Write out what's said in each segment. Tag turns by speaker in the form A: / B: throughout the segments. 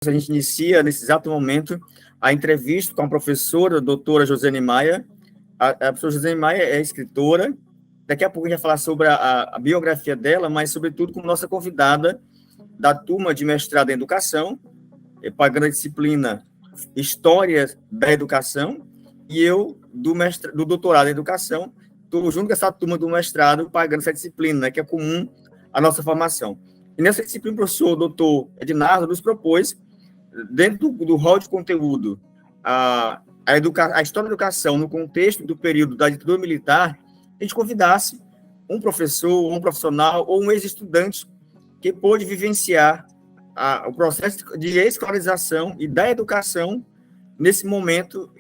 A: A gente inicia, nesse exato momento, a entrevista com a professora, a doutora Josiane Maia. A professora Josiane Maia é escritora. Daqui a pouco a gente vai falar sobre a biografia dela, mas, sobretudo, como nossa convidada da turma de mestrado em educação, pagando a disciplina História da Educação, e eu, do doutorado em educação, estou junto com essa turma do mestrado, pagando essa disciplina, né, que é comum à nossa formação. E nessa disciplina, o professor doutor Ednardo nos propôs, dentro do rol de conteúdo, a história da educação no contexto do período da ditadura militar, a gente convidasse um professor, um profissional ou um ex-estudante que pôde vivenciar o processo de escolarização e da educação nesse momento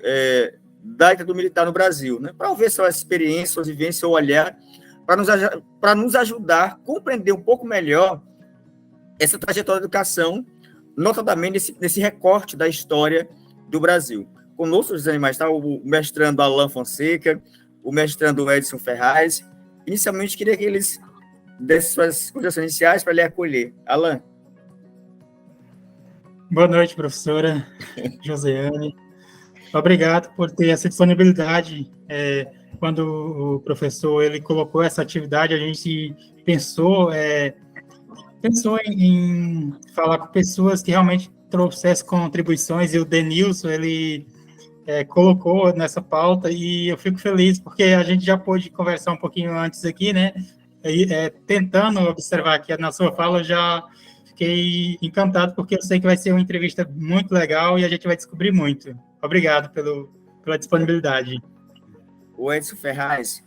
A: da ditadura militar no Brasil, né? Para ver sua experiência, sua vivência, seu olhar, para nos ajudar a compreender um pouco melhor essa trajetória da educação, notadamente nesse recorte da história do Brasil. Conosco, os animais, está o mestrando Alan Fonseca, o mestrando Edson Ferraz. Inicialmente, queria que eles dessem suas considerações iniciais para lhe acolher. Alan.
B: Boa noite, professora Josiane. Obrigado por ter essa disponibilidade. Quando o professor ele colocou essa atividade, a gente pensou em falar com pessoas que realmente trouxessem contribuições, e o Denilson, ele colocou nessa pauta, e eu fico feliz, porque a gente já pôde conversar um pouquinho antes aqui, né? Tentando observar aqui na sua fala, eu já fiquei encantado, porque eu sei que vai ser uma entrevista muito legal e a gente vai descobrir muito. Obrigado pela disponibilidade.
A: O Edson Ferraz.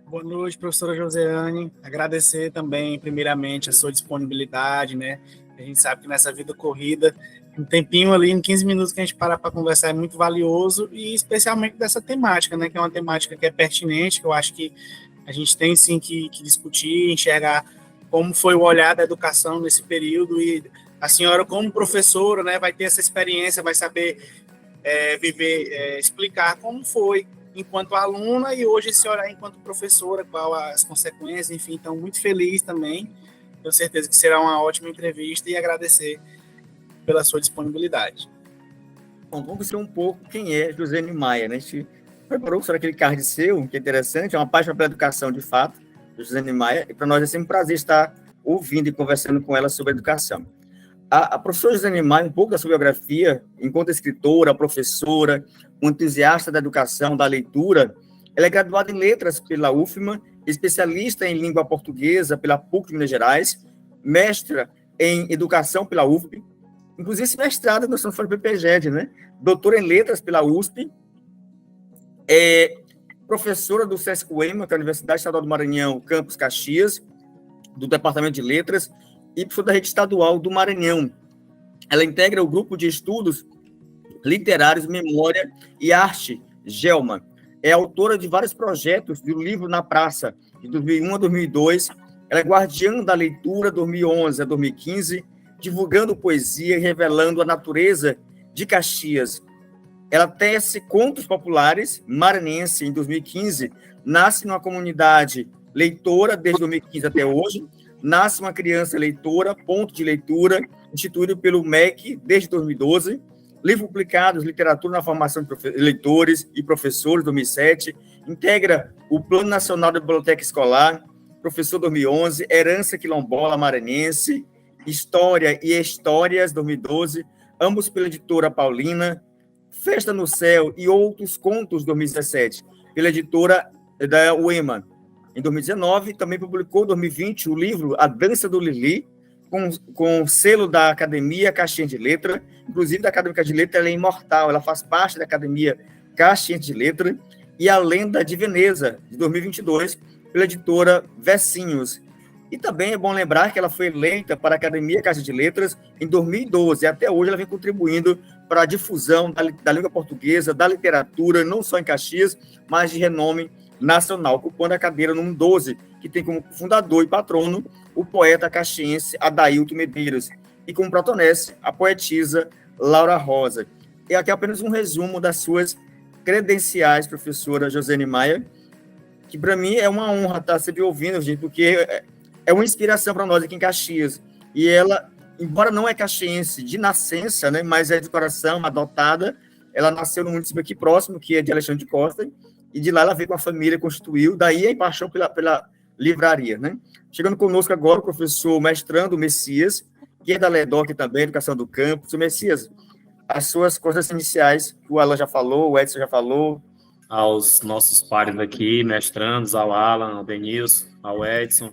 C: Boa noite, professora Josiane. Agradecer também, primeiramente, a sua disponibilidade, né? A gente sabe que nessa vida corrida, um tempinho ali, em 15 minutos que a gente para conversar é muito valioso, e especialmente dessa temática, né? Que é uma temática que é pertinente, que eu acho que a gente tem sim que discutir, enxergar como foi o olhar da educação nesse período, e a senhora, como professora, né, vai ter essa experiência, vai saber viver, explicar como foi enquanto aluna, e hoje esse olhar enquanto professora, qual as consequências, enfim. Então, muito feliz também, tenho certeza que será uma ótima entrevista, e agradecer pela sua disponibilidade.
A: Bom, vamos ver um pouco quem é Josiane Maia, né? A gente preparou sobre aquele card seu, que é interessante, é uma página pela educação, de fato, do Josiane Maia, e para nós é sempre um prazer estar ouvindo e conversando com ela sobre educação. A professora Josiane Maia, um pouco da sua biografia, enquanto escritora, professora, um entusiasta da educação, da leitura, ela é graduada em letras pela UFMA, especialista em língua portuguesa pela PUC de Minas Gerais, mestra em educação pela UFP, inclusive esse mestrado nós estamos falando do PPGED, né? Doutora em letras pela USP, professora do SESC UEMA, que é a Universidade Estadual do Maranhão, campus Caxias, do Departamento de Letras, e professora da Rede Estadual do Maranhão. Ela integra o grupo de estudos literários, memória e arte, GELMA. É autora de vários projetos, do livro Na Praça, de 2001 a 2002. Ela é guardiã da leitura, 2011 a 2015, divulgando poesia e revelando a natureza de Caxias. Ela tece contos populares, maranhense, em 2015, nasce numa comunidade leitora desde 2015 até hoje, nasce uma criança leitora, ponto de leitura, instituído pelo MEC desde 2012, livros publicados, literatura na formação de leitores e professores, 2007, integra o Plano Nacional da Biblioteca Escolar, professor 2011, Herança Quilombola Maranhense, História e Histórias, 2012, ambos pela editora Paulina, Festa no Céu e Outros Contos, 2017, pela editora da UEMA. Em 2019, também publicou, em 2020, o livro A Dança do Lili, com selo da Academia Caxiense de Letra. Inclusive, da Academia de Letra, ela é imortal, ela faz parte da Academia Caxiense de Letra. E A Lenda de Veneza, de 2022, pela editora Versinhos. E também é bom lembrar que ela foi eleita para a Academia Caxiense de Letras em 2012, e até hoje ela vem contribuindo para a difusão da língua portuguesa, da literatura, não só em Caxias, mas de renome nacional, ocupando a cadeira número 12, que tem como fundador e patrono o poeta caxiense Adailto Medeiros, e como protonesse a poetisa Laura Rosa. E aqui é apenas um resumo das suas credenciais, professora Josiane Maia, que para mim é uma honra estar sempre ouvindo, gente, porque é uma inspiração para nós aqui em Caxias. E ela, embora não é caxiense de nascença, né, mas é de coração, adotada. Ela nasceu no município aqui próximo, que é de Alexandre de Costa, e de lá ela veio com a família, constituiu, daí a paixão pela livraria, né? Chegando conosco agora o professor mestrando Messias, que é da LEDOC também, Educação do Campo. Professor Messias, as suas coisas iniciais, o Alan já falou, o Edson já falou.
D: Aos nossos pares aqui, mestrandos, ao Alan, ao Denilson, ao Edson,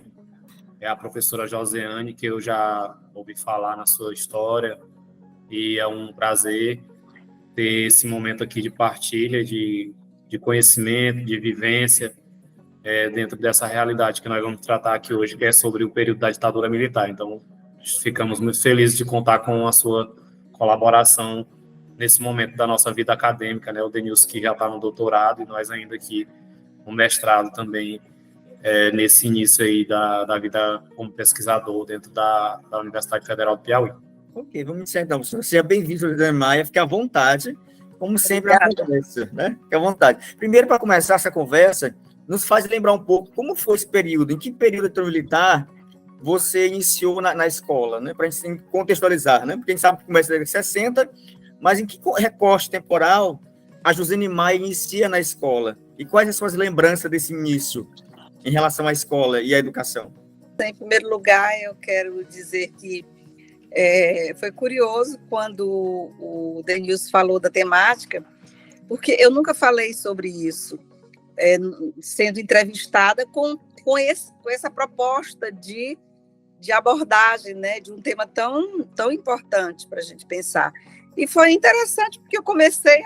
D: a professora Joseane, que eu já ouvi falar na sua história, e é um prazer ter esse momento aqui de partilha, de conhecimento, de vivência, dentro dessa realidade que nós vamos tratar aqui hoje, que é sobre o período da ditadura militar. Então, ficamos muito felizes de contar com a sua colaboração nesse momento da nossa vida acadêmica, né? O Denilson, que já está no doutorado, e nós ainda aqui no mestrado também, nesse início aí da vida como pesquisador dentro da Universidade Federal do Piauí.
A: Ok, vamos iniciar então. Seja bem-vindo, José Maia, fique à vontade, como sempre, a conversa, né? Fique à vontade. Primeiro, para começar essa conversa, nos faz lembrar um pouco como foi esse período, em que período militar você iniciou na escola, né? Para a gente contextualizar, né? Porque a gente sabe que começa em 60, mas em que recorte temporal a Josiane Maia inicia na escola? E quais as suas lembranças desse início em relação à escola e à educação?
E: Em primeiro lugar, eu quero dizer que foi curioso quando o Denilson falou da temática, porque eu nunca falei sobre isso, sendo entrevistada com essa proposta de abordagem, né, de um tema tão importante para a gente pensar. E foi interessante, porque eu comecei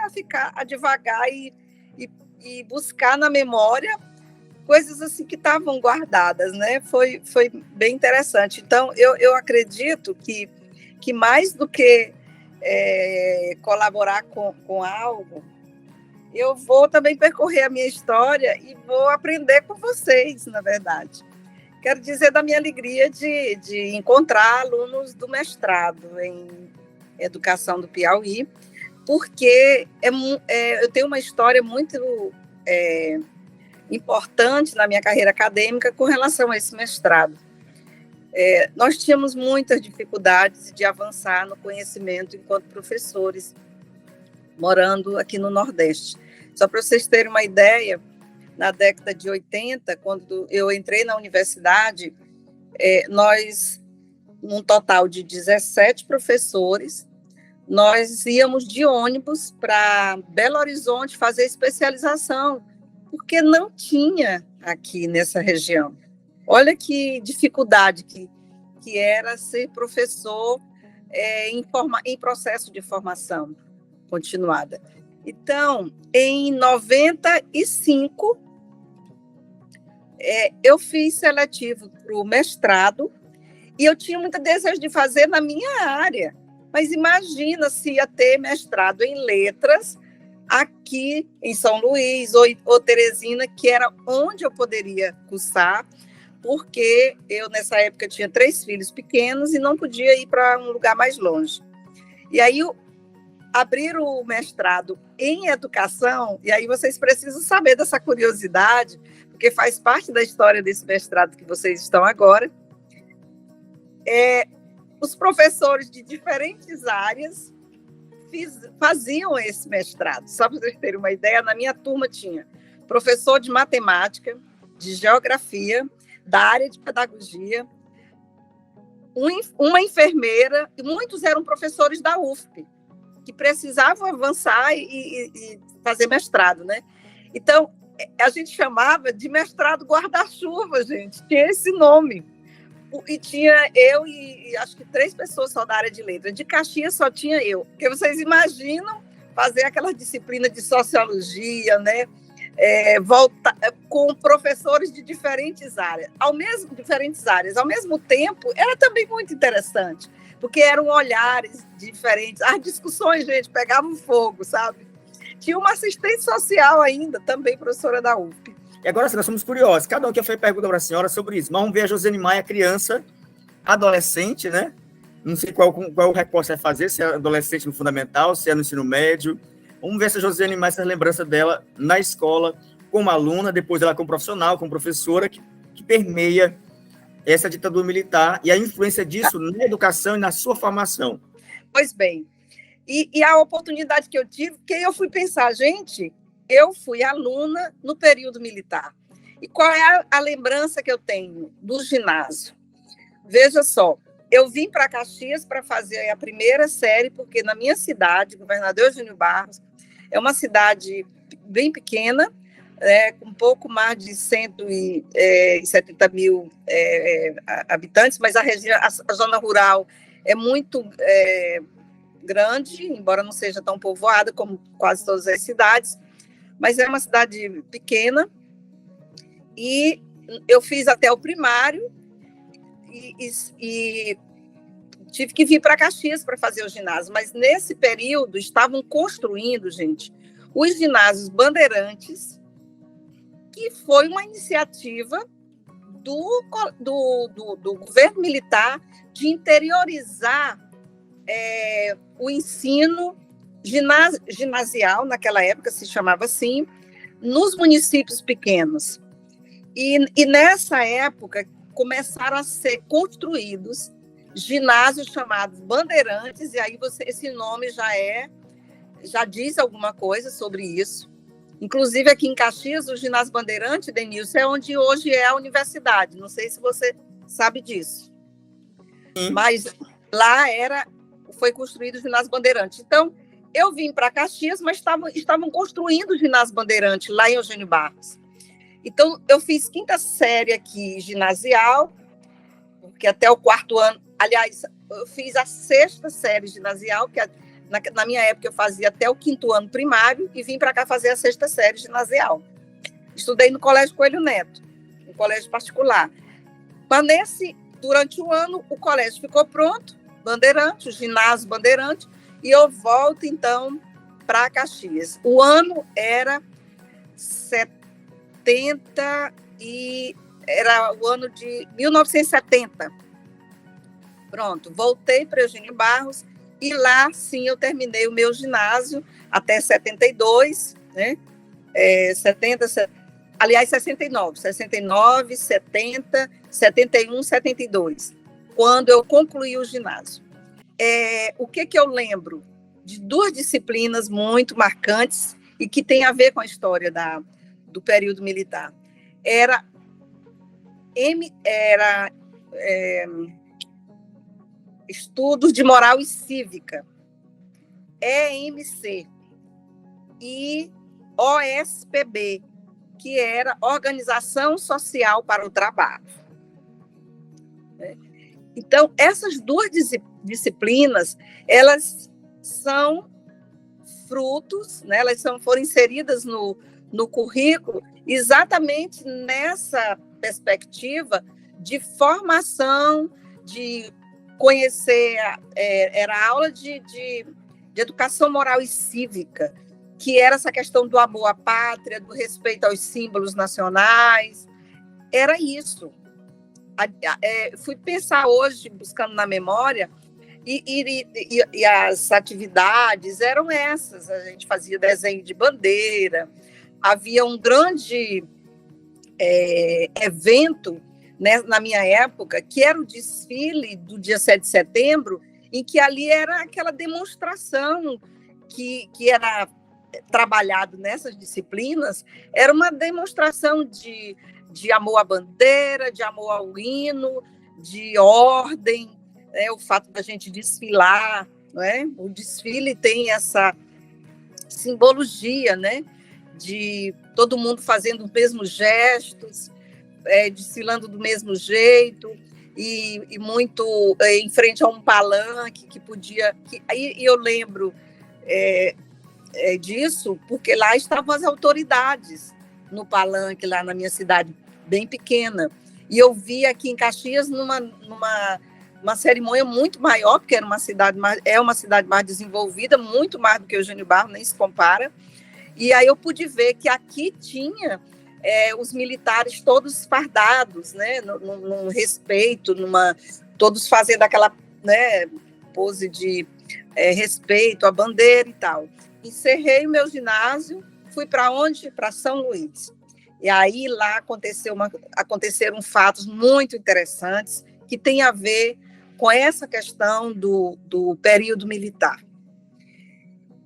E: a devagar e buscar na memória coisas assim que estavam guardadas, né? Foi bem interessante. Então, eu acredito que mais do que colaborar com algo, eu vou também percorrer a minha história e vou aprender com vocês, na verdade. Quero dizer da minha alegria de encontrar alunos do mestrado em Educação do Piauí, porque eu tenho uma história muito importante na minha carreira acadêmica com relação a esse mestrado. Nós tínhamos muitas dificuldades de avançar no conhecimento enquanto professores, morando aqui no Nordeste. Só para vocês terem uma ideia, na década de 80, quando eu entrei na universidade, nós, num total de 17 professores, nós íamos de ônibus para Belo Horizonte fazer especialização, porque não tinha aqui nessa região. Olha que dificuldade que era ser professor em processo de formação continuada. Então, em 95, eu fiz seletivo para o mestrado e eu tinha muito desejo de fazer na minha área. Mas imagina se ia ter mestrado em letras aqui em São Luís ou Teresina, que era onde eu poderia cursar, porque eu, nessa época, tinha 3 filhos pequenos e não podia ir para um lugar mais longe. E aí, abrir o mestrado em educação, e aí vocês precisam saber dessa curiosidade, porque faz parte da história desse mestrado que vocês estão agora. Os professores de diferentes áreas faziam esse mestrado. Só para vocês terem uma ideia, na minha turma tinha professor de matemática, de geografia, da área de pedagogia, uma enfermeira, e muitos eram professores da UFP, que precisavam avançar e fazer mestrado, né? Então, a gente chamava de mestrado guarda-chuva, gente. Tinha esse nome. E tinha eu e acho que 3 pessoas só da área de letras. De Caxias só tinha eu. Porque vocês imaginam fazer aquela disciplina de sociologia, né? Com professores de diferentes áreas. Ao mesmo tempo, era também muito interessante, porque eram olhares diferentes. As discussões, gente, pegavam fogo, sabe? Tinha uma assistente social ainda, também professora da UFP.
A: E agora, nós somos curiosos. Cada um que fez pergunta para a senhora sobre isso. Mas vamos ver a Josiane Maia, criança, adolescente, né? Não sei qual o recorte vai fazer, se é adolescente no fundamental, se é no ensino médio. Vamos ver se a Josiane Maia, essa lembrança dela na escola, como aluna, depois ela como profissional, como professora, que permeia essa ditadura militar e a influência disso na educação e na sua formação.
E: Pois bem, e a oportunidade que eu tive, que eu fui pensar, gente, eu fui aluna no período militar. E qual é a lembrança que eu tenho do ginásio? Veja só, eu vim para Caxias para fazer a primeira série, porque na minha cidade, Governador Eugênio Barros, é uma cidade bem pequena, com um pouco mais de 170 mil habitantes, mas a zona rural é muito grande, embora não seja tão povoada como quase todas as cidades, mas é uma cidade pequena, e eu fiz até o primário, e tive que vir para Caxias para fazer o ginásio, mas nesse período estavam construindo, gente, os ginásios Bandeirantes, que foi uma iniciativa do governo militar de interiorizar o ensino ginasial, naquela época se chamava assim, nos municípios pequenos. E nessa época começaram a ser construídos ginásios chamados Bandeirantes, e aí esse nome já diz alguma coisa sobre isso. Inclusive, aqui em Caxias, o ginásio Bandeirante, Denilson, é onde hoje é a universidade. Não sei se você sabe disso. Sim. Mas lá foi construído o ginásio Bandeirante. Então, eu vim para Caxias, mas estavam construindo o ginásio Bandeirante lá em Eugênio Barros. Então, eu fiz 5ª série aqui, ginasial, porque até o 4º ano... Aliás, eu fiz a 6ª série ginasial, que na minha época eu fazia até o 5º ano primário, e vim para cá fazer a 6ª série ginasial. Estudei no Colégio Coelho Neto, um colégio particular. Mas durante o ano, o colégio ficou pronto, Bandeirante, o ginásio Bandeirante, e eu volto, então, para Caxias. O ano era era o ano de 1970. Pronto, voltei para Eugênio Barros e lá, sim, eu terminei o meu ginásio até 72, né? 69, 70, 71, 72, quando eu concluí o ginásio. O que eu lembro de 2 disciplinas muito marcantes e que tem a ver com a história do período militar. Era Estudos de Moral e Cívica, EMC, e OSPB, que era Organização Social para o Trabalho. Então, essas 2 disciplinas, elas são frutos, né? Elas foram inseridas no currículo exatamente nessa perspectiva de formação, de conhecer, era aula de educação moral e cívica, que era essa questão do amor à pátria, do respeito aos símbolos nacionais, era isso. Fui pensar hoje, buscando na memória, e as atividades eram essas, a gente fazia desenho de bandeira, havia um grande evento, né, na minha época, que era o desfile do dia 7 de setembro, em que ali era aquela demonstração que era trabalhado nessas disciplinas, era uma demonstração de amor à bandeira, de amor ao hino, de ordem, né, o fato da gente desfilar, né? O desfile tem essa simbologia, né, de todo mundo fazendo os mesmos gestos, desfilando do mesmo jeito, e muito em frente a um palanque que podia... Aí eu lembro disso, porque lá estavam as autoridades no palanque, lá na minha cidade, bem pequena. E eu vi aqui em Caxias numa cerimônia muito maior, porque era uma cidade mais desenvolvida, muito mais do que Eugênio Barros, nem se compara. E aí eu pude ver que aqui tinha os militares todos fardados, né, num respeito, todos fazendo aquela, né, pose de respeito à bandeira e tal. Encerrei o meu ginásio, fui para onde? Para São Luís. E aí lá aconteceram fatos muito interessantes que têm a ver com essa questão do período militar.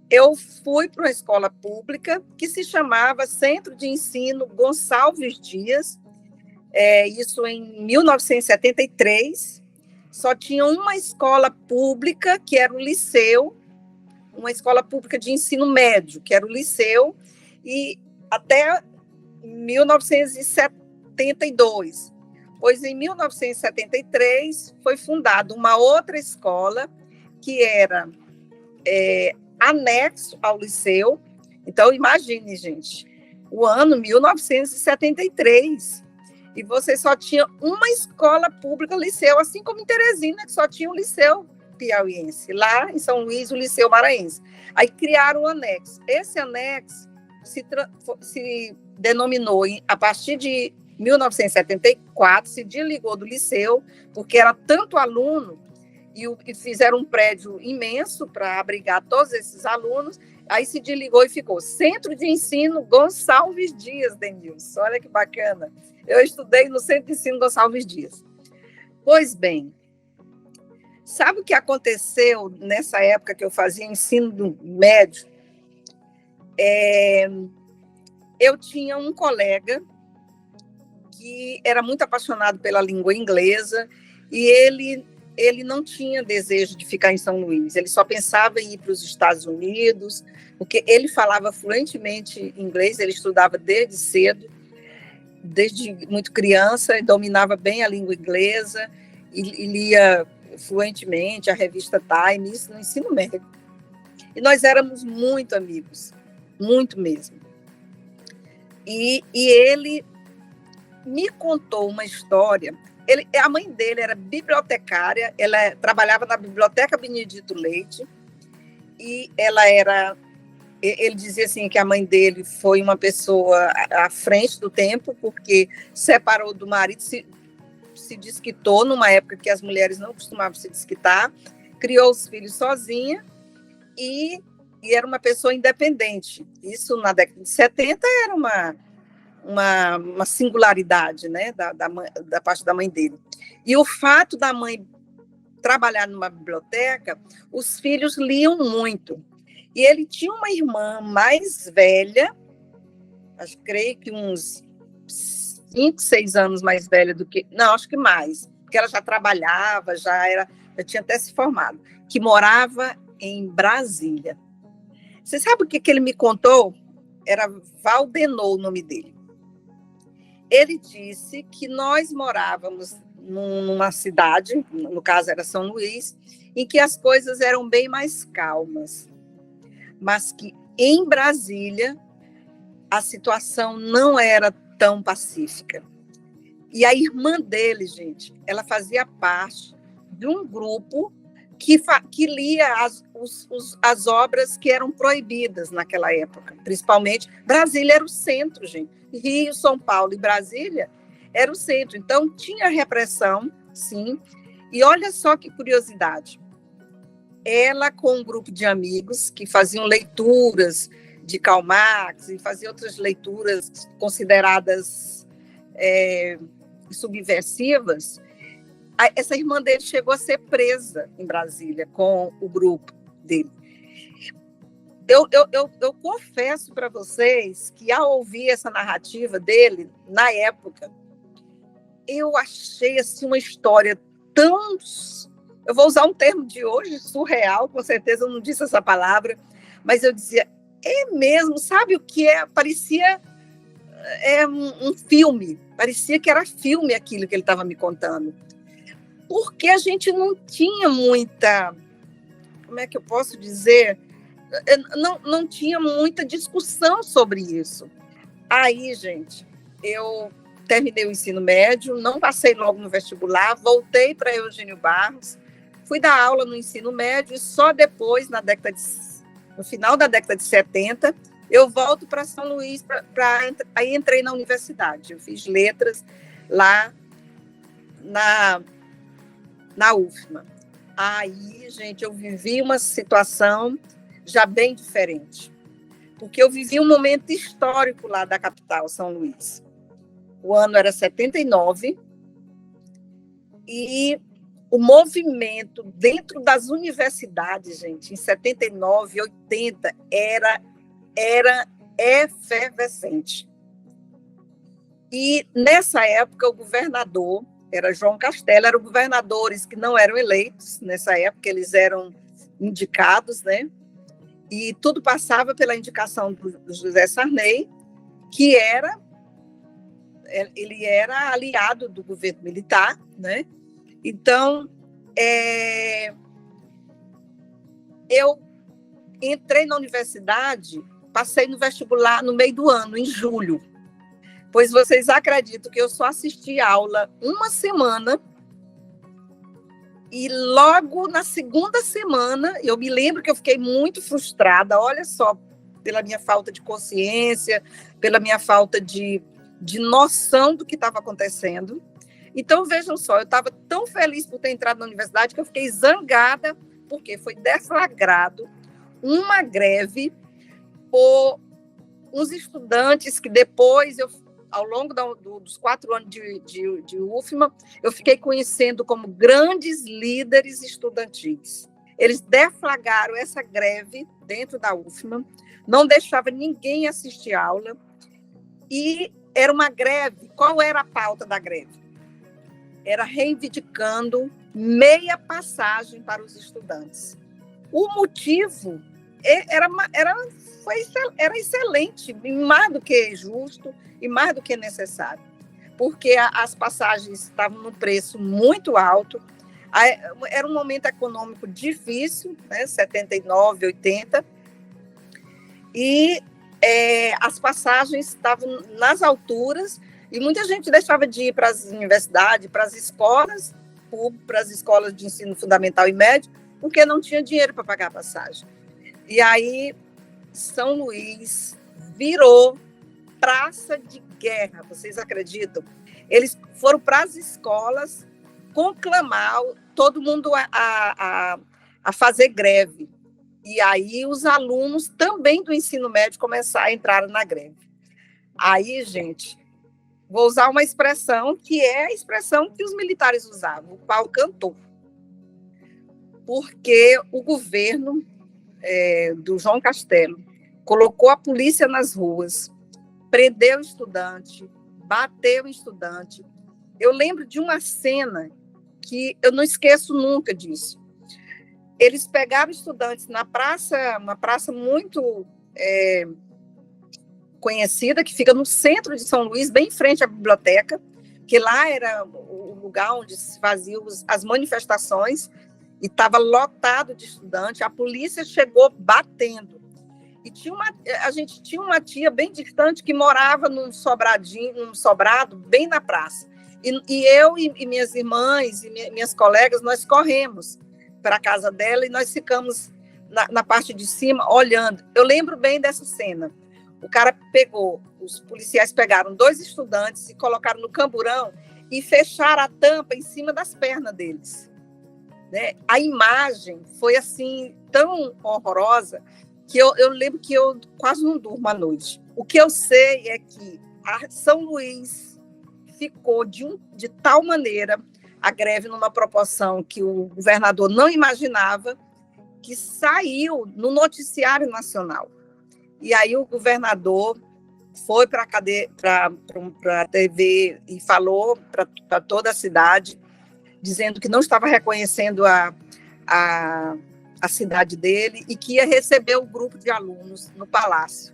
E: Eu fui para uma escola pública que se chamava Centro de Ensino Gonçalves Dias, isso em 1973. Só tinha uma escola pública, que era o Liceu, uma escola pública de ensino médio, que era o Liceu, e até 1972. Pois em 1973 foi fundada uma outra escola que era anexo ao Liceu. Então, imagine, gente, o ano 1973, e você só tinha uma escola pública, Liceu, assim como em Teresina, que só tinha o Liceu piauiense. Lá em São Luís, o Liceu Maranhense. Aí criaram um anexo. Esse anexo se denominou, a partir de 1974, se desligou do Liceu, porque era tanto aluno, e fizeram um prédio imenso para abrigar todos esses alunos, aí se desligou e ficou Centro de Ensino Gonçalves Dias, Denilson. Olha que bacana. Eu estudei no Centro de Ensino Gonçalves Dias. Pois bem, sabe o que aconteceu nessa época que eu fazia ensino médio? Eu tinha um colega que era muito apaixonado pela língua inglesa e ele não tinha desejo de ficar em São Luís, ele só pensava em ir para os Estados Unidos, porque ele falava fluentemente inglês, ele estudava desde cedo, desde muito criança, e dominava bem a língua inglesa, e lia fluentemente a revista Time, isso no ensino médio. E nós éramos muito amigos, muito mesmo. E ele me contou uma história. A mãe dele era bibliotecária, ela trabalhava na Biblioteca Benedito Leite, e ele dizia assim que a mãe dele foi uma pessoa à frente do tempo, porque separou do marido, se desquitou numa época que as mulheres não costumavam se desquitar, criou os filhos sozinha e era uma pessoa independente. Isso na década de 70 era uma singularidade, né, da parte da mãe dele. E o fato da mãe trabalhar numa biblioteca, os filhos liam muito. E ele tinha uma irmã mais velha, creio que uns 5, 6 anos mais velha do que... Não, acho que mais, porque ela já trabalhava, já tinha até se formado, que morava em Brasília. Você sabe o que ele me contou? Era Valdenor o nome dele. Ele disse que nós morávamos numa cidade, no caso era São Luís, em que as coisas eram bem mais calmas, mas que em Brasília a situação não era tão pacífica. E a irmã dele, gente, ela fazia parte de um grupo que lia as obras que eram proibidas naquela época, principalmente. Brasília era o centro, gente. Rio, São Paulo e Brasília era o centro. Então, tinha repressão, sim. E olha só que curiosidade. Ela, com um grupo de amigos que faziam leituras de Karl Marx e faziam outras leituras consideradas subversivas, essa irmã dele chegou a ser presa em Brasília com o grupo dele. Eu confesso para vocês que, ao ouvir essa narrativa dele, na época, eu achei assim, uma história tão... Eu vou usar um termo de hoje, surreal, com certeza eu não disse essa palavra, mas eu dizia, é mesmo, sabe o que é? Parecia um filme, parecia que era filme aquilo que ele estava me contando. Porque a gente não tinha muita, como é que eu posso dizer, não tinha muita discussão sobre isso. Aí, gente, eu terminei o ensino médio, não passei logo no vestibular, voltei para Eugênio Barros, fui dar aula no ensino médio e só depois, no final da década de 70, eu volto para São Luís, aí entrei na universidade. Eu fiz letras lá na UFMA. Aí, gente, eu vivi uma situação já bem diferente, porque eu vivi um momento histórico lá da capital, São Luís. o ano era 79, e o movimento dentro das universidades, gente, em 79, 80, era efervescente. E, nessa época, o governador era João Castelo, eram governadores que não eram eleitos, nessa época eles eram indicados, né? E tudo passava pela indicação do José Sarney, que ele era aliado do governo militar, né? Então, eu entrei na universidade, passei no vestibular no meio do ano, em julho, pois vocês acreditam que eu só assisti aula uma semana, e logo na segunda semana, eu me lembro que eu fiquei muito frustrada, olha só, pela minha falta de consciência, pela minha falta de noção do que estava acontecendo. Então, vejam só, eu estava tão feliz por ter entrado na universidade que eu fiquei zangada, porque foi deflagrado uma greve por uns estudantes que depois, ao longo dos 4 anos de UFMA, eu fiquei conhecendo como grandes líderes estudantis. Eles deflagraram essa greve dentro da UFMA, não deixava ninguém assistir aula, e era uma greve. Qual era a pauta da greve? Era reivindicando meia passagem para os estudantes. O motivo era excelente, mais do que justo e mais do que necessário, porque as passagens estavam num preço muito alto, era um momento econômico difícil, né, 79, 80, e as passagens estavam nas alturas, e muita gente deixava de ir para as universidades, para as escolas públicas, para as escolas de ensino fundamental e médio, porque não tinha dinheiro para pagar a passagem. E aí, São Luís virou praça de guerra, vocês acreditam? Eles foram para as escolas conclamar todo mundo a fazer greve. E aí os alunos também do ensino médio começaram a entrar na greve. Aí, gente, vou usar uma expressão que é a expressão que os militares usavam, o pau cantou. Porque o governo do João Castelo colocou a polícia nas ruas, prendeu o estudante, bateu o estudante. Eu lembro de uma cena que eu não esqueço nunca disso. Eles pegaram estudantes na praça, uma praça muito conhecida, que fica no centro de São Luís, bem em frente à biblioteca, que lá era o lugar onde se faziam as manifestações, e estava lotado de estudantes. A polícia chegou batendo. E a gente tinha uma tia bem distante que morava num sobrado, bem na praça. E eu e minhas irmãs e minhas colegas, nós corremos para a casa dela e nós ficamos na parte de cima olhando. Eu lembro bem dessa cena. Os policiais pegaram 2 estudantes e colocaram no camburão e fecharam a tampa em cima das pernas deles. Né? A imagem foi assim tão horrorosa que eu lembro que eu quase não durmo à noite. O que eu sei é que a São Luís ficou de tal maneira a greve numa proporção que o governador não imaginava, que saiu no noticiário nacional. E aí o governador foi para a TV e falou para toda a cidade, dizendo que não estava reconhecendo a cidade dele e que ia receber o grupo de alunos no palácio.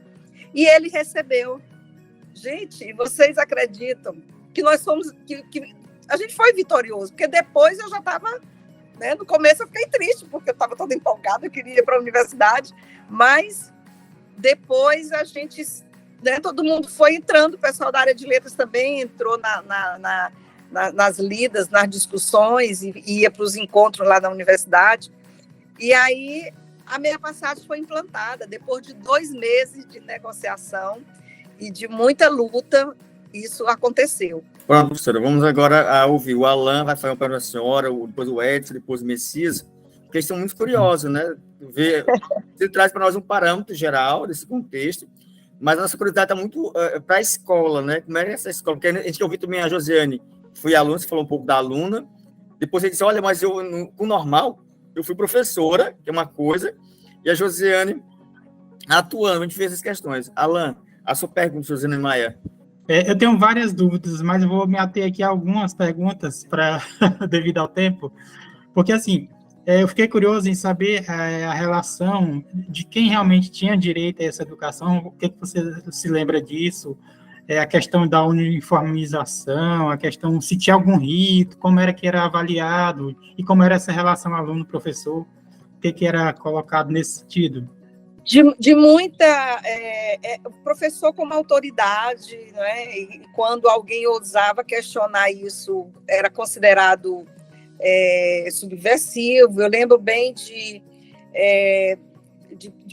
E: E ele recebeu. Gente, vocês acreditam que nós fomos, que a gente foi vitorioso? Porque depois eu já estava, né, no começo eu fiquei triste, porque eu estava toda empolgada, eu queria ir para a universidade, mas depois a gente, né, todo mundo foi entrando, o pessoal da área de letras também entrou nas lidas, nas discussões, e ia para os encontros lá na universidade. E aí a meia passagem foi implantada. Depois de 2 meses de negociação e de muita luta, isso aconteceu.
A: Pronto, professora, vamos agora ouvir o Alan, vai falar para a senhora, depois o Edson, depois o Messias, porque eles são muito curiosos, né? Você traz para nós um parâmetro geral desse contexto, mas a nossa curiosidade está muito para a escola, né? Como é essa escola? Porque a gente ouviu também a Josiane, fui aluna, você falou um pouco da aluna, depois ele disse, olha, mas eu, com o normal, eu fui professora, que é uma coisa, e a Josiane atuando, a gente fez essas questões. Alan, a sua pergunta, Josiane Maia.
B: Eu tenho várias dúvidas, mas eu vou me ater aqui a algumas perguntas devido ao tempo, porque assim, eu fiquei curioso em saber a relação de quem realmente tinha direito a essa educação, o que você se lembra disso, a questão da uniformização, a questão se tinha algum rito, como era que era avaliado, e como era essa relação aluno-professor, o que era colocado nesse sentido?
E: De muita... o professor como autoridade, né? E quando alguém ousava questionar isso, era considerado subversivo. Eu lembro bem de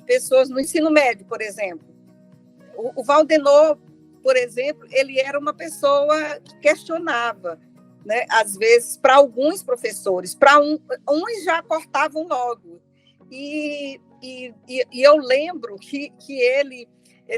E: pessoas no ensino médio, por exemplo. O Valdenor, por exemplo, ele era uma pessoa que questionava, né? Às vezes, para alguns professores, para uns já cortavam logo. E eu lembro que ele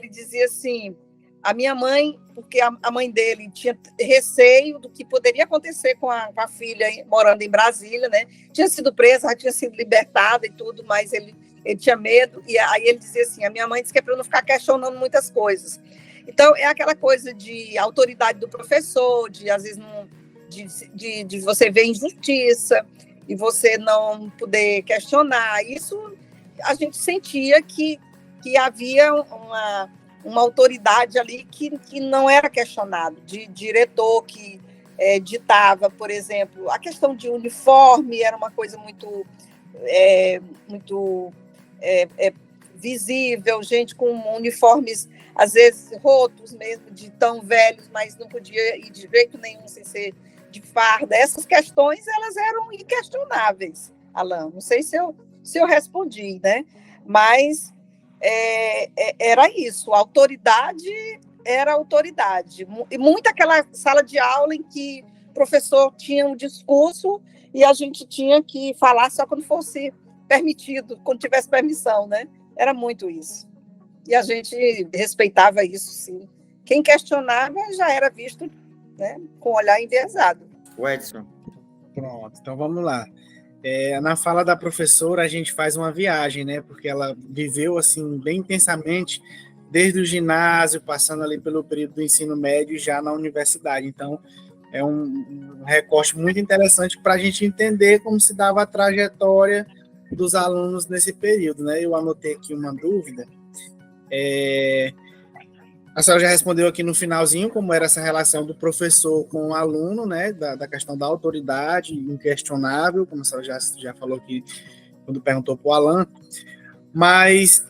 E: dizia assim, a minha mãe, porque a mãe dele tinha receio do que poderia acontecer com a filha morando em Brasília, né? Tinha sido presa, já tinha sido libertada e tudo, mas ele tinha medo, e aí ele dizia assim, a minha mãe disse que é para eu não ficar questionando muitas coisas. Então, é aquela coisa de autoridade do professor, de às vezes de você ver injustiça e você não poder questionar. Isso a gente sentia que havia uma autoridade ali que não era questionado, de diretor que ditava, por exemplo, a questão de uniforme era uma coisa muito visível, gente com uniformes, às vezes, rotos mesmo, de tão velhos, mas não podia ir de jeito nenhum sem ser de farda. Essas questões, elas eram inquestionáveis, Alan. Não sei se eu respondi, né? Mas era isso, a autoridade era autoridade. E muito aquela sala de aula em que o professor tinha um discurso e a gente tinha que falar só quando fosse permitido, quando tivesse permissão, né? Era muito isso. E a gente respeitava isso, sim. Quem questionava já era visto, né, com o olhar enviesado.
A: O Edson.
C: Pronto, então vamos lá. Na fala da professora, a gente faz uma viagem, né? Porque ela viveu, assim, bem intensamente, desde o ginásio, passando ali pelo período do ensino médio e já na universidade. Então, é um recorte muito interessante para a gente entender como se dava a trajetória dos alunos nesse período, né? Eu anotei aqui uma dúvida. A senhora já respondeu aqui no finalzinho como era essa relação do professor com o aluno, né? Da questão da autoridade inquestionável, como a senhora já falou aqui quando perguntou para o Alan. Mas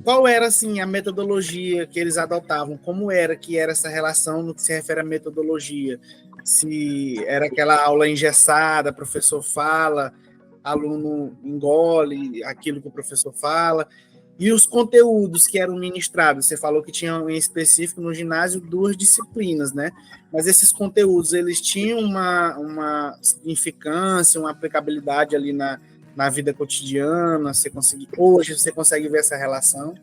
C: qual era, assim, a metodologia que eles adotavam? Como era que era essa relação no que se refere à metodologia? Se era aquela aula engessada, professor fala, aluno engole aquilo que o professor fala, e os conteúdos que eram ministrados, você falou que tinham em específico no ginásio 2 disciplinas, né? Mas esses conteúdos, eles tinham uma significância, uma aplicabilidade ali na vida cotidiana? Hoje você consegue ver essa relação?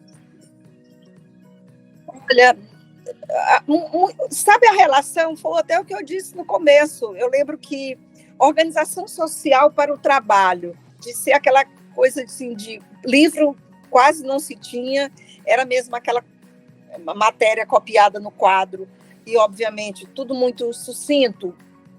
E: Olha, sabe a relação? Foi até o que eu disse no começo. Eu lembro que organização social para o trabalho, de ser aquela coisa assim, de livro quase não se tinha, era mesmo aquela matéria copiada no quadro, e obviamente tudo muito sucinto,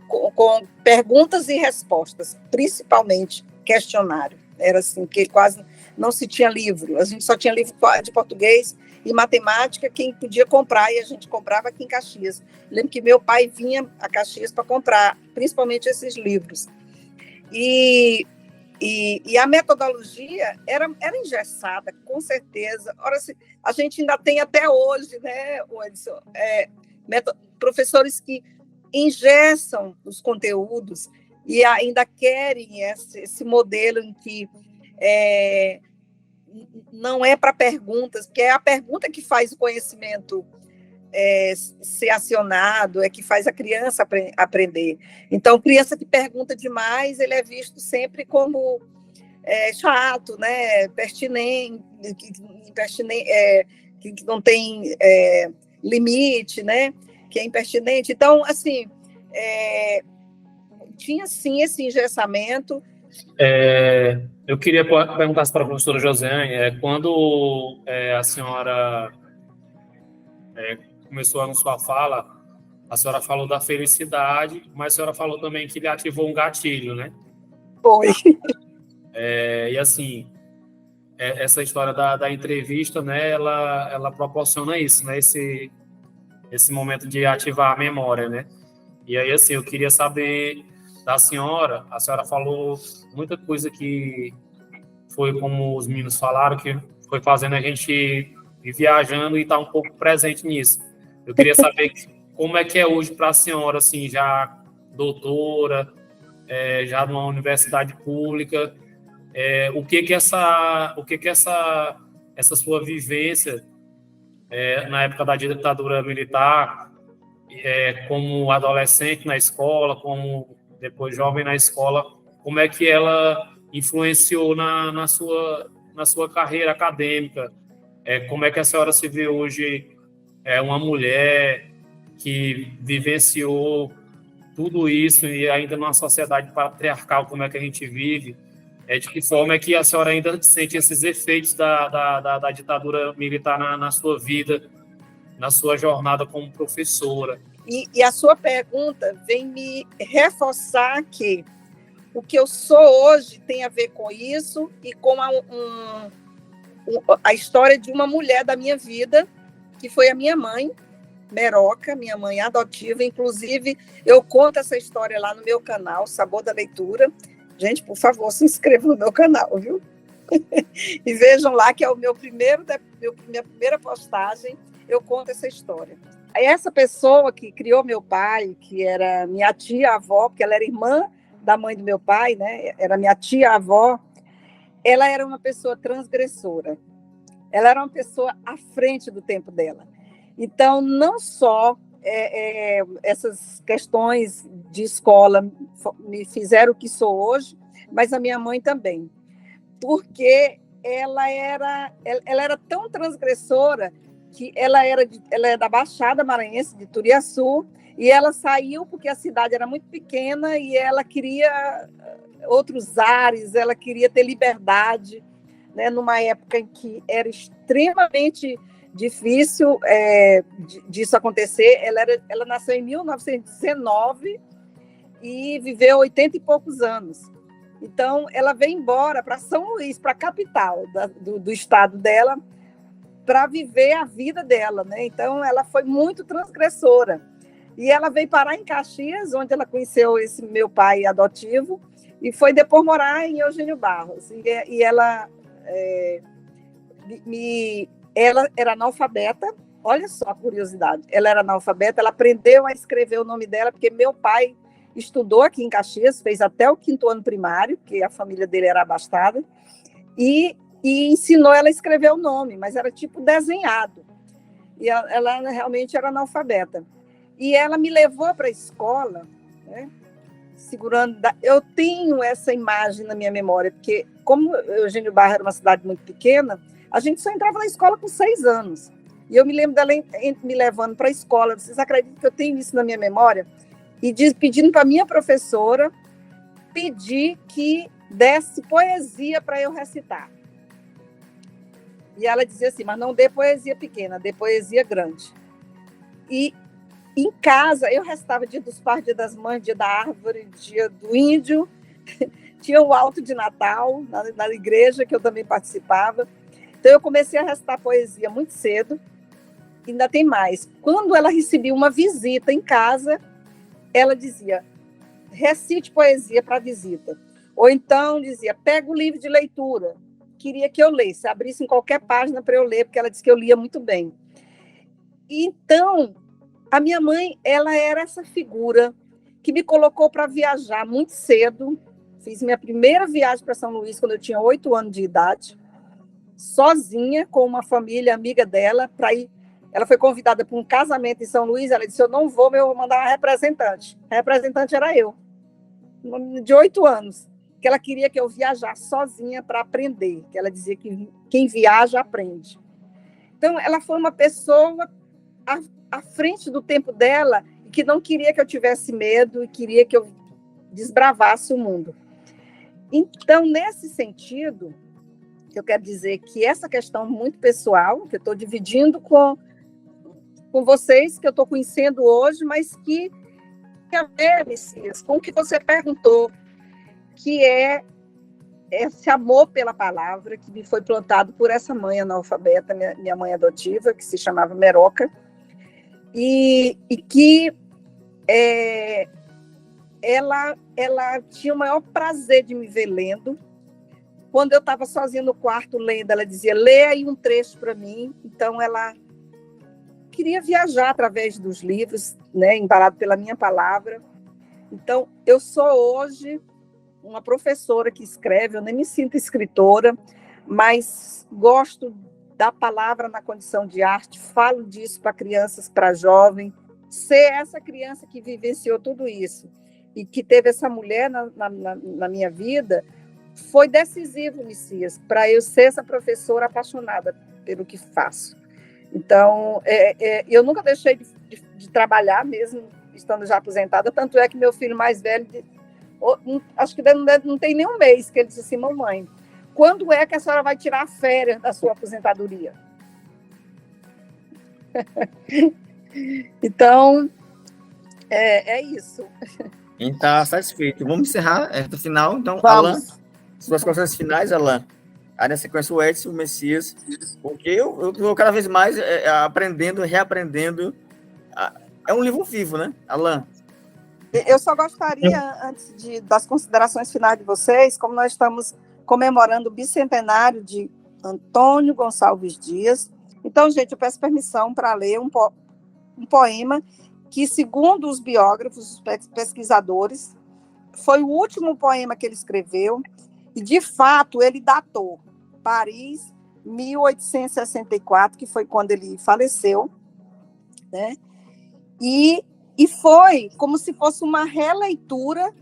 E: com perguntas e respostas, principalmente questionário. Era assim, que quase não se tinha livro, a gente só tinha livro de português e matemática, quem podia comprar, e a gente comprava aqui em Caxias. Lembro que meu pai vinha a Caxias para comprar, principalmente esses livros. E a metodologia era engessada, com certeza. Ora, a gente ainda tem até hoje, né, Edson, professores que engessam os conteúdos e ainda querem esse modelo em que não é para perguntas, porque é a pergunta que faz o conhecimento ser acionado, que faz a criança aprender. Então, criança que pergunta demais, ele é visto sempre como chato, né? Pertinente, que não tem limite, né? Que é impertinente. Então, assim, tinha sim esse engessamento.
D: Eu queria perguntar para a professora Josiane, quando a senhora começou a sua fala, a senhora falou da felicidade, mas a senhora falou também que ele ativou um gatilho, né?
E: Foi.
D: E assim, essa história da entrevista, né, ela proporciona isso, né, esse momento de ativar a memória, né? E aí, assim, eu queria saber da senhora, a senhora falou muita coisa que foi como os meninos falaram, que foi fazendo a gente ir viajando e estar um pouco presente nisso. Eu queria saber como é que é hoje para a senhora, assim, já doutora, já numa universidade pública, o que essa sua vivência na época da ditadura militar, como adolescente na escola, como depois jovem na escola, como é que ela influenciou na sua carreira acadêmica? Como é que a senhora se vê hoje uma mulher que vivenciou tudo isso e ainda numa sociedade patriarcal como é que a gente vive? De que forma é que a senhora ainda sente esses efeitos da ditadura militar na sua vida, na sua jornada como professora?
E: E a sua pergunta vem me reforçar que o que eu sou hoje tem a ver com isso e com a história de uma mulher da minha vida, que foi a minha mãe, Meroca, minha mãe adotiva. Inclusive, eu conto essa história lá no meu canal, Sabor da Leitura. Gente, por favor, se inscrevam no meu canal, viu? E vejam lá que é o minha primeira postagem, eu conto essa história. Aí essa pessoa que criou meu pai, que era minha tia-avó, porque ela era irmã da mãe do meu pai, né? Era minha tia-avó, ela era uma pessoa transgressora. Ela era uma pessoa à frente do tempo dela. Então, não só essas questões de escola me fizeram o que sou hoje, mas a minha mãe também. Porque ela era tão transgressora que ela é da Baixada Maranhense, de Turiaçu, e ela saiu porque a cidade era muito pequena e ela queria outros ares, ela queria ter liberdade, né, numa época em que era extremamente difícil disso acontecer. Ela nasceu em 1919 e viveu 80 e poucos anos. Então, ela veio embora para São Luís, para a capital do estado dela, para viver a vida dela, né? Então, ela foi muito transgressora. E ela veio parar em Caxias, onde ela conheceu esse meu pai adotivo, e foi depois morar em Eugênio Barros. E ela era analfabeta, olha só a curiosidade. Ela era analfabeta, ela aprendeu a escrever o nome dela, porque meu pai estudou aqui em Caxias, fez até o 5º ano primário, porque a família dele era abastada, e ensinou ela a escrever o nome, mas era tipo desenhado. E ela realmente era analfabeta. E ela me levou para a escola, né, segurando... Eu tenho essa imagem na minha memória, porque como Eugênio Barros era uma cidade muito pequena, a gente só entrava na escola com 6 anos. E eu me lembro dela me levando para a escola. Vocês acreditam que eu tenho isso na minha memória? E pedindo para a minha professora pedir que desse poesia para eu recitar. E ela dizia assim, mas não dê poesia pequena, dê poesia grande. E em casa, eu recitava Dia dos Pais, Dia das Mães, Dia da Árvore, Dia do Índio. Tinha o Alto de Natal, na igreja, que eu também participava. Então, eu comecei a recitar poesia muito cedo. Ainda tem mais. Quando ela recebia uma visita em casa, ela dizia, recite poesia para a visita. Ou então dizia, pega o livro de leitura. Queria que eu lesse, abrisse em qualquer página para eu ler, porque ela disse que eu lia muito bem. Então, a minha mãe, ela era essa figura que me colocou para viajar muito cedo. Fiz minha primeira viagem para São Luís quando eu tinha 8 anos de idade, sozinha, com uma família amiga dela, para ir. Ela foi convidada para um casamento em São Luís, ela disse, eu não vou, eu vou mandar uma representante. A representante era eu, de 8 anos, que ela queria que eu viajasse sozinha para aprender, que ela dizia que quem viaja aprende. Então, ela foi uma pessoa à frente do tempo dela, que não queria que eu tivesse medo e queria que eu desbravasse o mundo. Então, nesse sentido, eu quero dizer que essa questão muito pessoal, que eu estou dividindo com vocês, que eu estou conhecendo hoje, mas que tem a ver, Messias, com o que você perguntou, que é esse amor pela palavra que me foi plantado por essa mãe analfabeta, minha mãe adotiva, que se chamava Meroca, e que ela tinha o maior prazer de me ver lendo. Quando eu estava sozinha no quarto lendo, ela dizia, lê aí um trecho para mim. Então, ela queria viajar através dos livros, né, embalado pela minha palavra. Então, eu sou hoje uma professora que escreve, eu nem me sinto escritora, mas gosto da palavra na condição de arte, falo disso para crianças, para jovens, ser essa criança que vivenciou tudo isso e que teve essa mulher na minha vida, foi decisivo, Messias, para eu ser essa professora apaixonada pelo que faço. Então, eu nunca deixei de trabalhar, mesmo estando já aposentada, tanto é que meu filho mais velho, acho que não tem nem um mês, que ele disse assim, mamãe, quando é que a senhora vai tirar a férias da sua aposentadoria? Então, é isso.
A: Quem está satisfeito. Vamos encerrar no final, então,
E: Vamos.
A: Alan, suas considerações finais, Alan. Aí na sequência o Edson, o Messias, porque eu estou cada vez mais aprendendo, reaprendendo. É um livro vivo, né, Alan?
E: Eu só gostaria, antes das considerações finais de vocês, como nós estamos comemorando o bicentenário de Antônio Gonçalves Dias, então, gente, eu peço permissão para ler um poema que, segundo os biógrafos, os pesquisadores, foi o último poema que ele escreveu, e, de fato, ele datou Paris, 1864, que foi quando ele faleceu, né? E foi como se fosse uma releitura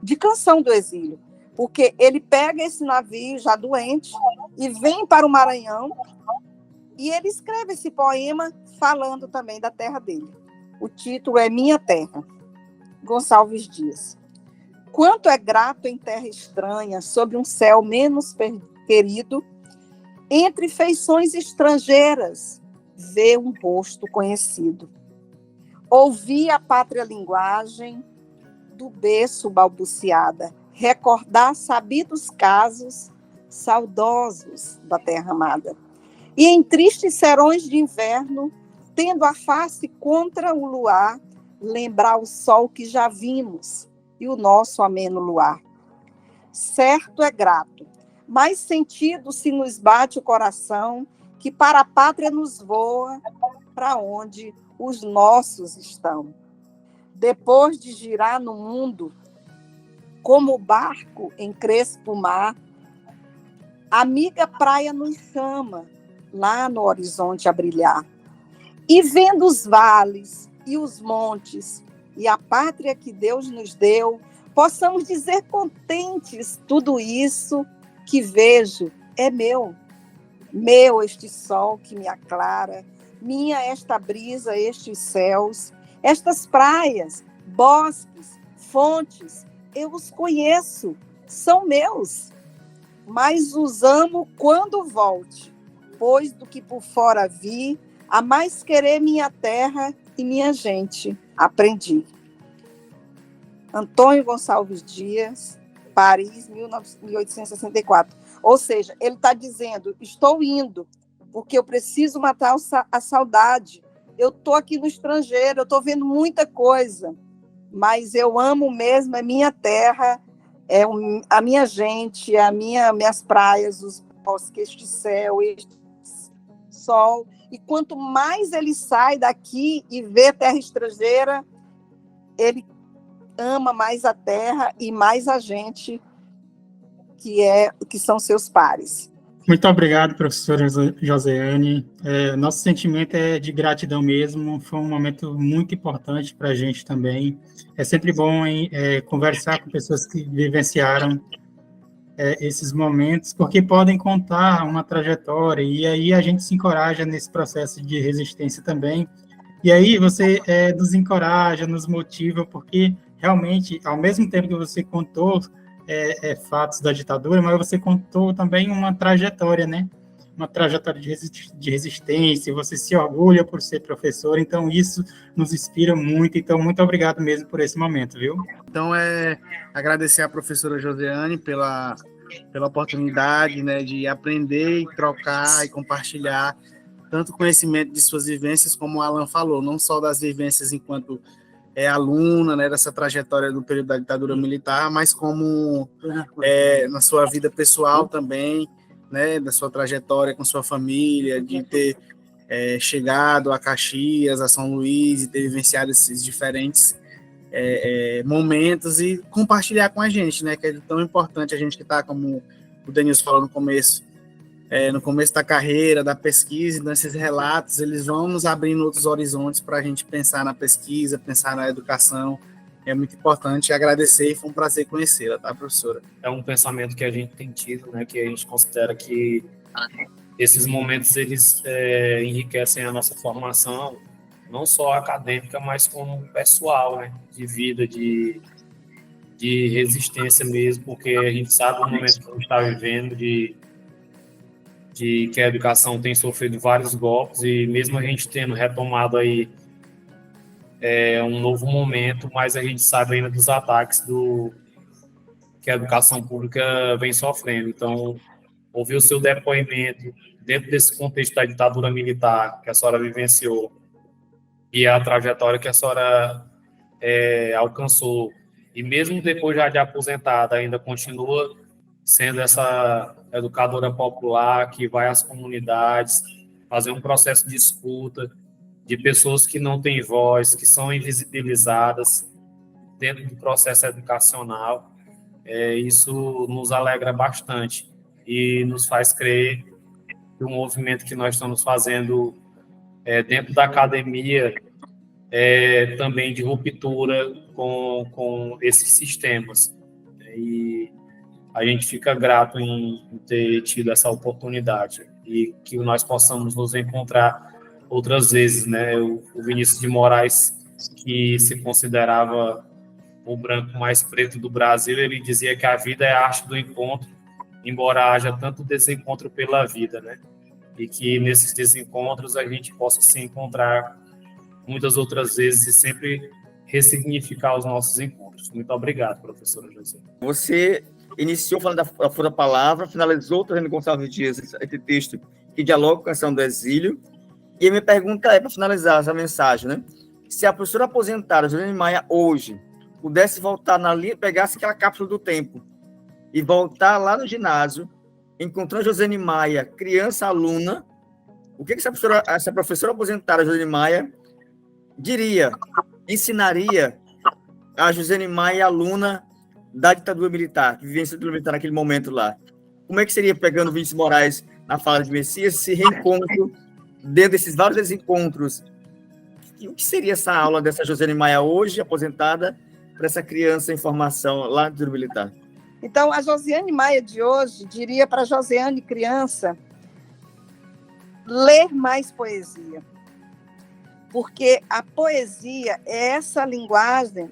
E: de Canção do Exílio, porque ele pega esse navio já doente e vem para o Maranhão e ele escreve esse poema falando também da terra dele. O título é Minha Terra, Gonçalves Dias. Quanto é grato em terra estranha, sob um céu menos querido, entre feições estrangeiras, ver um rosto conhecido. Ouvir a pátria linguagem do berço balbuciada, recordar sabidos casos saudosos da terra amada. E em tristes serões de inverno, tendo a face contra o luar, lembrar o sol que já vimos e o nosso ameno luar. Certo é grato, mais sentido se nos bate o coração, que para a pátria nos voa, para onde os nossos estão. Depois de girar no mundo, como o barco em crespo mar, amiga praia nos chama, lá no horizonte a brilhar. E vendo os vales e os montes, e a pátria que Deus nos deu, possamos dizer contentes, tudo isso que vejo é meu. Meu este sol que me aclara, minha esta brisa, estes céus, estas praias, bosques, fontes, eu os conheço, são meus, mas os amo quando volte, pois do que por fora vi, a mais querer minha terra e minha gente, aprendi. Antônio Gonçalves Dias, Paris, 1864. Ou seja, ele está dizendo, estou indo, porque eu preciso matar a saudade. Eu estou aqui no estrangeiro, eu estou vendo muita coisa, mas eu amo mesmo a minha terra, a minha gente, minhas praias, os bosques, este céu, este sol. E quanto mais ele sai daqui e vê terra estrangeira, ele ama mais a terra e mais a gente que são seus pares.
B: Muito obrigado, professora Joseane. Nosso sentimento é de gratidão mesmo. Foi um momento muito importante para a gente também. É sempre bom conversar com pessoas que vivenciaram esses momentos, porque podem contar uma trajetória, e aí a gente se encoraja nesse processo de resistência também. E aí você nos encoraja, nos motiva, porque realmente, ao mesmo tempo que você contou fatos da ditadura, mas você contou também uma trajetória, né? Uma trajetória de resistência, você se orgulha por ser professor, então isso nos inspira muito. Então, muito obrigado mesmo por esse momento, viu?
C: Então, agradecer à professora Josiane pela oportunidade, né, de aprender e trocar e compartilhar tanto conhecimento de suas vivências, como o Alan falou, não só das vivências enquanto aluna, né, dessa trajetória do período da ditadura militar, mas como na sua vida pessoal também, né, da sua trajetória com sua família, de ter chegado a Caxias, a São Luís, e ter vivenciado esses diferentes momentos e compartilhar com a gente, né, que é tão importante a gente que está, como o Denilson falou no começo da carreira, da pesquisa, nesses relatos, eles vão nos abrindo outros horizontes para a gente pensar na pesquisa, pensar na educação. É muito importante agradecer e foi um prazer conhecê-la, tá, professora?
D: É um pensamento que a gente tem tido, né, que a gente considera que esses momentos, eles enriquecem a nossa formação, não só acadêmica, mas como pessoal, né, de vida, de resistência mesmo, porque a gente sabe o momento que a gente está vivendo, de que a educação tem sofrido vários golpes, e mesmo a gente tendo retomado aí um novo momento, mas a gente sabe ainda dos ataques que a educação pública vem sofrendo. Então, ouvir o seu depoimento dentro desse contexto da ditadura militar que a senhora vivenciou e a trajetória que a senhora alcançou, e mesmo depois já de aposentada, ainda continua sendo essa educadora popular que vai às comunidades, fazer um processo de escuta de pessoas que não têm voz, que são invisibilizadas dentro do processo educacional. Isso nos alegra bastante e nos faz crer que o movimento que nós estamos fazendo dentro da academia também de ruptura com esses sistemas. E a gente fica grato em ter tido essa oportunidade e que nós possamos nos encontrar outras vezes, né? O Vinícius de Moraes, que se considerava o branco mais preto do Brasil, ele dizia que a vida é a arte do encontro, embora haja tanto desencontro pela vida, né? E que nesses desencontros a gente possa se encontrar muitas outras vezes e sempre ressignificar os nossos encontros. Muito obrigado, professora José.
A: Você iniciou falando da Flor da Palavra, finalizou trazendo Gonçalves Dias, esse texto que dialoga com a questão do exílio. E a minha pergunta para finalizar essa mensagem, né? Se a professora aposentada, Josiane Maia, hoje, pudesse voltar na linha, pegasse aquela cápsula do tempo e voltar lá no ginásio, encontrando Josiane Maia, criança, aluna, o que essa professora aposentada, Josiane Maia, diria, ensinaria a Josiane Maia, aluna da ditadura militar, que vivia a ditadura militar naquele momento lá? Como é que seria, pegando o Vinícius Moraes na fala de Messias, esse reencontro, dentro desses vários desencontros? E o que seria essa aula dessa Josiane Maia hoje, aposentada, para essa criança em formação lá na ditadura militar?
E: Então, a Josiane Maia de hoje diria para a Josiane criança ler mais poesia. Porque a poesia é essa linguagem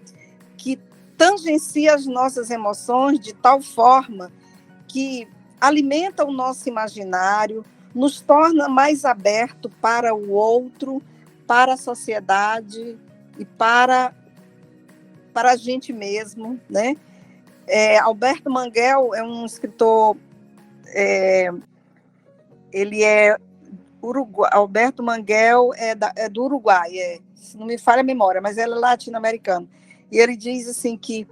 E: que tangencia as nossas emoções de tal forma que alimenta o nosso imaginário, nos torna mais aberto para o outro, para a sociedade e para a gente mesmo, né? Alberto Manguel é um escritor, ele é Uruguai. Alberto Manguel é do Uruguai, se não me falha a memória, mas ele é latino-americano. E ele diz assim que,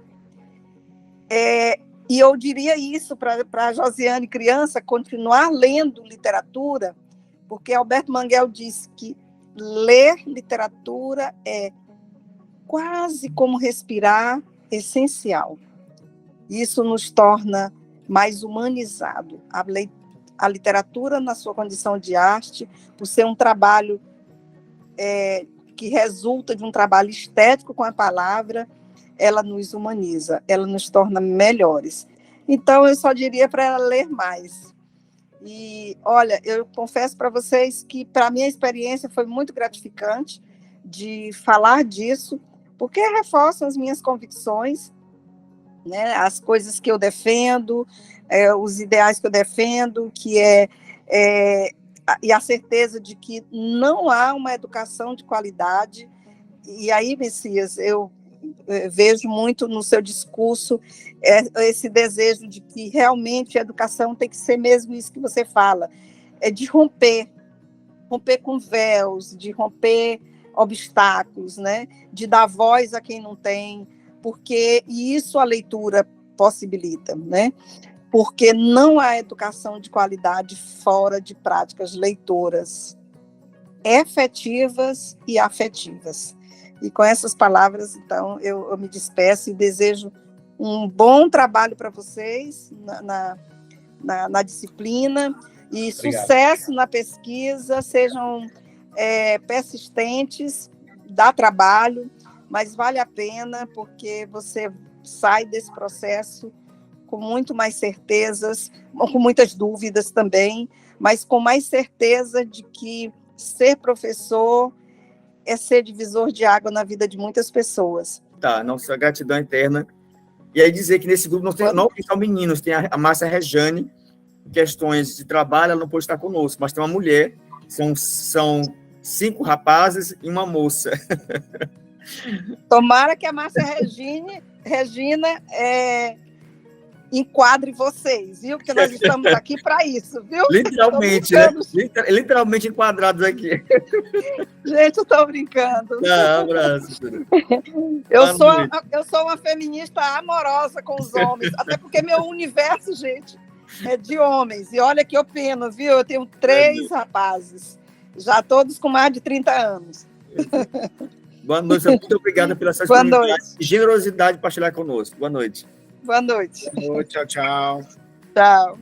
E: e eu diria isso para a Josiane criança, continuar lendo literatura, porque Alberto Manguel diz que ler literatura é quase como respirar, essencial. Isso nos torna mais humanizado. A literatura, na sua condição de arte, por ser um trabalho que resulta de um trabalho estético com a palavra, ela nos humaniza, ela nos torna melhores. Então, eu só diria para ela ler mais. E, olha, eu confesso para vocês que, para mim, a experiência foi muito gratificante de falar disso, porque reforçam as minhas convicções, né, as coisas que eu defendo, os ideais que eu defendo, e a certeza de que não há uma educação de qualidade. E aí, Messias, eu vejo muito no seu discurso esse desejo de que realmente a educação tem que ser mesmo isso que você fala, de romper com véus, de romper obstáculos, né? De dar voz a quem não tem, porque isso a leitura possibilita, né? Porque não há educação de qualidade fora de práticas leitoras efetivas e afetivas. E com essas palavras, então, eu me despeço e desejo um bom trabalho para vocês na disciplina e
D: Obrigado.
E: Sucesso na pesquisa, sejam persistentes, dá trabalho, mas vale a pena, porque você sai desse processo com muito mais certezas, com muitas dúvidas também, mas com mais certeza de que ser professor é ser divisor de água na vida de muitas pessoas.
A: Tá, nossa gratidão eterna. E aí dizer que nesse grupo não tem só meninos, tem a Márcia Rejane, questões de trabalho, ela não pode estar conosco, mas tem uma mulher, são 5 rapazes e uma moça.
E: Tomara que a Márcia Regina enquadre vocês, viu? Porque nós estamos aqui para isso, viu?
A: Literalmente, né? Literalmente enquadrados aqui.
E: Gente, eu estou brincando.
A: Tá, abraço.
E: Eu sou uma feminista amorosa com os homens, até porque meu universo, gente, é de homens. E olha que eu peno, viu? Eu tenho 3 rapazes, já todos com mais de 30 anos.
A: Boa noite, muito obrigada pela sua disponibilidade e generosidade para partilhar conosco. Boa noite.
E: Boa noite.
C: Boa noite, tchau, tchau.
E: Tchau.